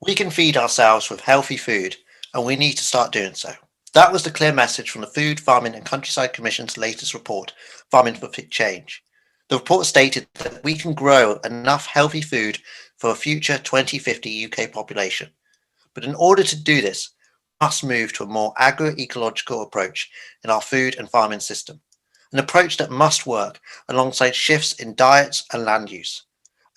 We can feed ourselves with healthy food, and we need to start doing so. That was the clear message from the Food, Farming and Countryside Commission's latest report, Farming for Change. The report stated that we can grow enough healthy food for a future 2050 UK population. But in order to do this, we must move to a more agroecological approach in our food and farming system, an approach that must work alongside shifts in diets and land use.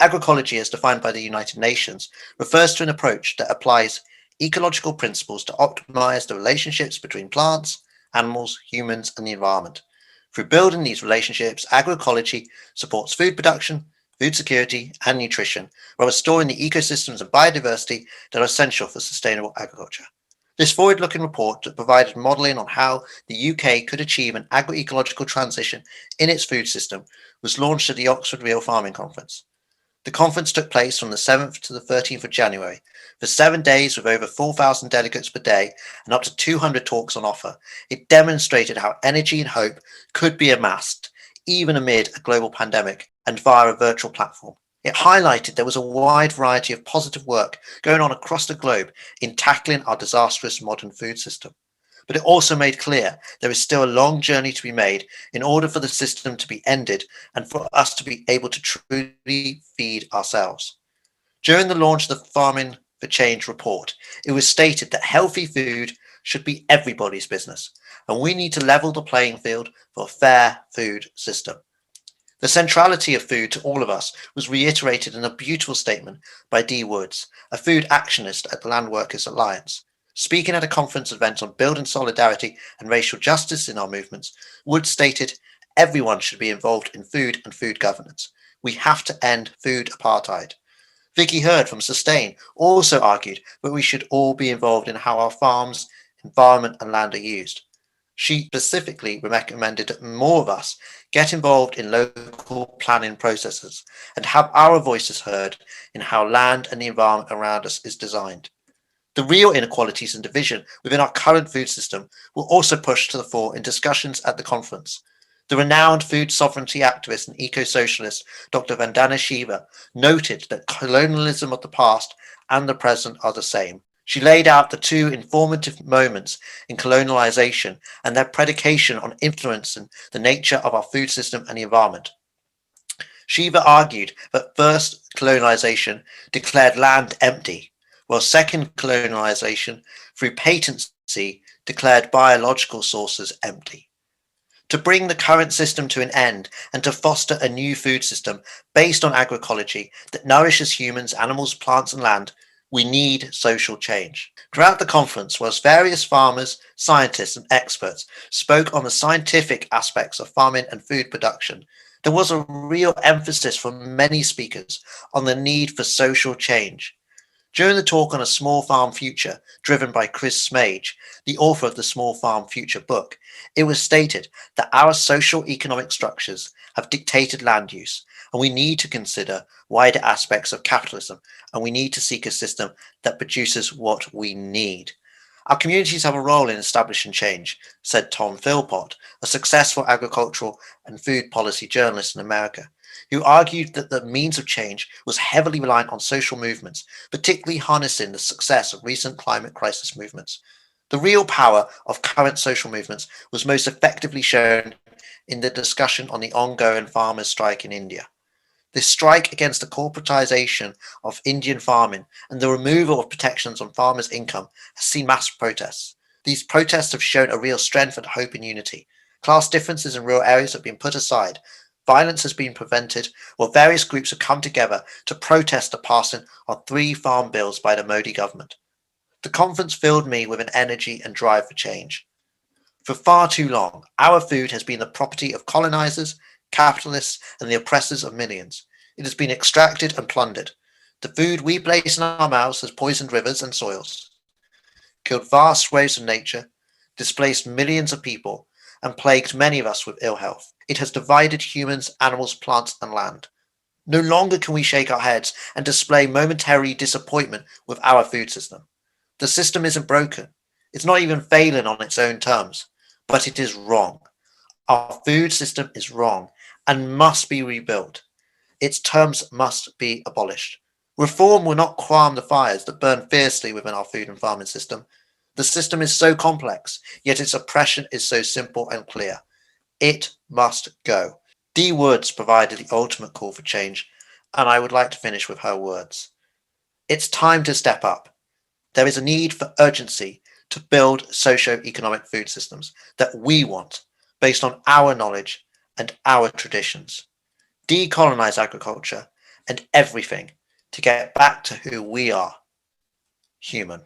Agroecology, as defined by the United Nations, refers to an approach that applies ecological principles to optimize the relationships between plants, animals, humans, and the environment. Through building these relationships, agroecology supports food production, food security, and nutrition, while restoring the ecosystems and biodiversity that are essential for sustainable agriculture. This forward-looking report that provided modelling on how the UK could achieve an agroecological transition in its food system was launched at the Oxford Real Farming Conference. The conference took place from the 7th to the 13th of January. For 7 days with over 4,000 delegates per day and up to 200 talks on offer, it demonstrated how energy and hope could be amassed, even amid a global pandemic and via a virtual platform. It highlighted there was a wide variety of positive work going on across the globe in tackling our disastrous modern food system. But it also made clear there is still a long journey to be made in order for the system to be ended and for us to be able to truly feed ourselves. During the launch of the Farming for Change report, it was stated that healthy food should be everybody's business, and we need to level the playing field for a fair food system. The centrality of food to all of us was reiterated in a beautiful statement by Dee Woods, a food actionist at the Land Workers Alliance. Speaking at a conference event on building solidarity and racial justice in our movements, Woods stated, "Everyone should be involved in food and food governance. We have to end food apartheid." Vicky Hurd from Sustain also argued that we should all be involved in how our farms, environment and land are used. She specifically recommended that more of us get involved in local planning processes and have our voices heard in how land and the environment around us is designed. The real inequalities and division within our current food system were also pushed to the fore in discussions at the conference. The renowned food sovereignty activist and eco-socialist Dr. Vandana Shiva noted that colonialism of the past and the present are the same. She laid out the two informative moments in colonialization and their predication on influencing the nature of our food system and the environment. Shiva argued that first colonization declared land empty, while second colonization, through patency, declared biological sources empty. To bring the current system to an end and to foster a new food system based on agroecology that nourishes humans, animals, plants, and land, we need social change. Throughout the conference, whilst various farmers, scientists, and experts spoke on the scientific aspects of farming and food production, there was a real emphasis from many speakers on the need for social change. During the talk on a small farm future, driven by Chris Smage, the author of the Small Farm Future book, it was stated that our social economic structures have dictated land use, and we need to consider wider aspects of capitalism, and we need to seek a system that produces what we need. Our communities have a role in establishing change, said Tom Philpott, a successful agricultural and food policy journalist in America, who argued that the means of change was heavily reliant on social movements, particularly harnessing the success of recent climate crisis movements. The real power of current social movements was most effectively shown in the discussion on the ongoing farmers' strike in India. This strike against the corporatization of Indian farming and the removal of protections on farmers' income has seen mass protests. These protests have shown a real strength and hope in unity. Class differences in rural areas have been put aside. Violence has been prevented, while various groups have come together to protest the passing of 3 farm bills by the Modi government. The conference filled me with an energy and drive for change. For far too long, our food has been the property of colonizers, capitalists, and the oppressors of millions. It has been extracted and plundered. The food we place in our mouths has poisoned rivers and soils, killed vast swathes of nature, displaced millions of people, and plagued many of us with ill health. It has divided humans, animals, plants, and land. No longer can we shake our heads and display momentary disappointment with our food system. The system isn't broken. It's not even failing on its own terms, but it is wrong. Our food system is wrong and must be rebuilt. Its terms must be abolished. Reform will not calm the fires that burn fiercely within our food and farming system. The system is so complex, yet its oppression is so simple and clear. It must go. Dee Woods provided the ultimate call for change, and I would like to finish with her words. It's time to step up. There is a need for urgency to build socio-economic food systems that we want, based on our knowledge and our traditions. Decolonize agriculture and everything to get back to who we are, human.